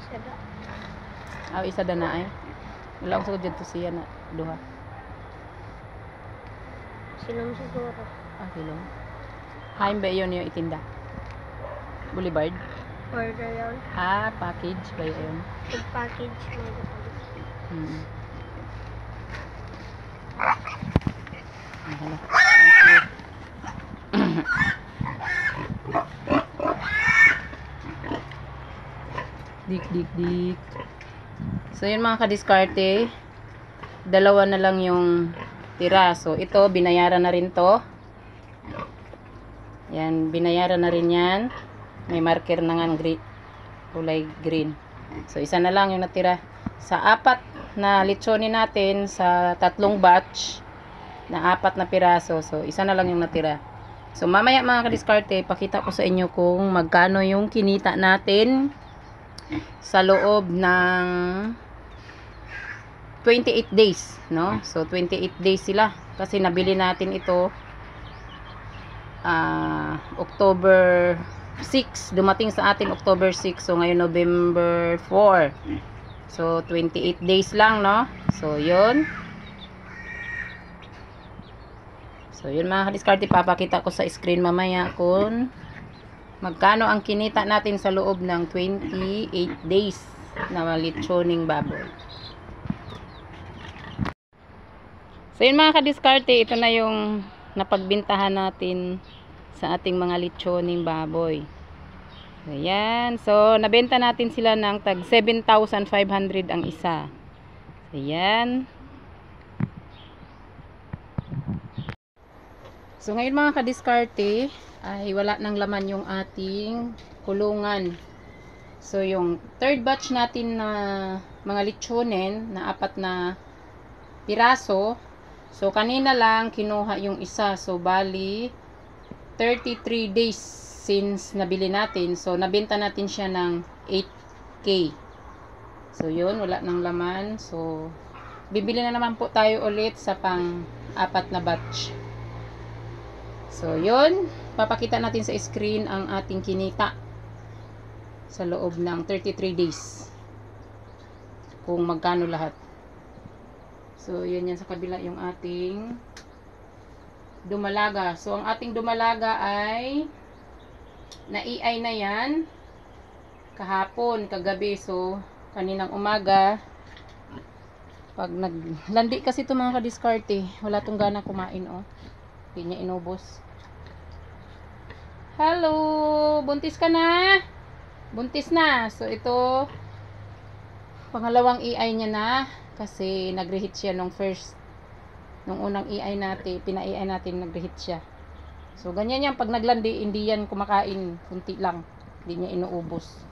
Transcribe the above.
Sada. Isa da na ay. Wala akong sagod dyan to siya na duha. Silong siguro. Silong. Haim ba yun yung itinda? Boulevard? Order yun. Package ba yun? Food package. Hala. Thank you. Dik. So yun mga kadiskarte, dalawa na lang yung tira. So ito binayaran na rin to. Yan, binayaran na rin yan. May marker na nga kulay green. So isa na lang yung natira. Sa 4 na litsonin natin sa 3 batch na 4 na piraso. So isa na lang yung natira. So mamaya mga kadiskarte, pakita ko sa inyo kung magkano yung kinita natin sa loob ng 28 days, no? So 28 days sila kasi nabili natin ito October 6, dumating sa atin October 6. So ngayon November 4. So 28 days lang, no? So yun. So yun mga kadiskarte, papakita ko sa screen mamaya kung magkano ang kinita natin sa loob ng 28 days na litsoning baboy. So yun mga kadiskarte, ito na yung napagbintahan natin sa ating mga litsoning baboy. Ayan. So nabenta natin sila ng tag 7,500 ang isa. Ayan. So ngayon mga kadiskarte, ay wala nang laman yung ating kulungan. So yung third batch natin na mga litsonen na 4 na piraso, so kanina lang kinuha yung isa. So bali 33 days since nabili natin. So nabenta natin siya ng 8K. So yun, wala nang laman. So bibili na naman po tayo ulit sa pang 4 na batch. So yun, papakita natin sa screen ang ating kinita sa loob ng 33 days kung magkano lahat. So yun yan, sa kabila yung ating dumalaga. So ang ating dumalaga ay na-EI na yan kahapon, kagabi. So kaninang umaga, pag naglandi kasi ito mga kadiskarte, wala tong gana kumain, oh. Hindi niya inubos. Hello! Buntis ka na? Buntis na. So, ito, pangalawang EI niya na. Kasi, nag-reheat siya nung unang EI natin, pina-EI natin, nag-reheat siya. So, ganyan yan. Pag naglandi, hindi yan kumakain. Kunti lang. Hindi niya inuubos.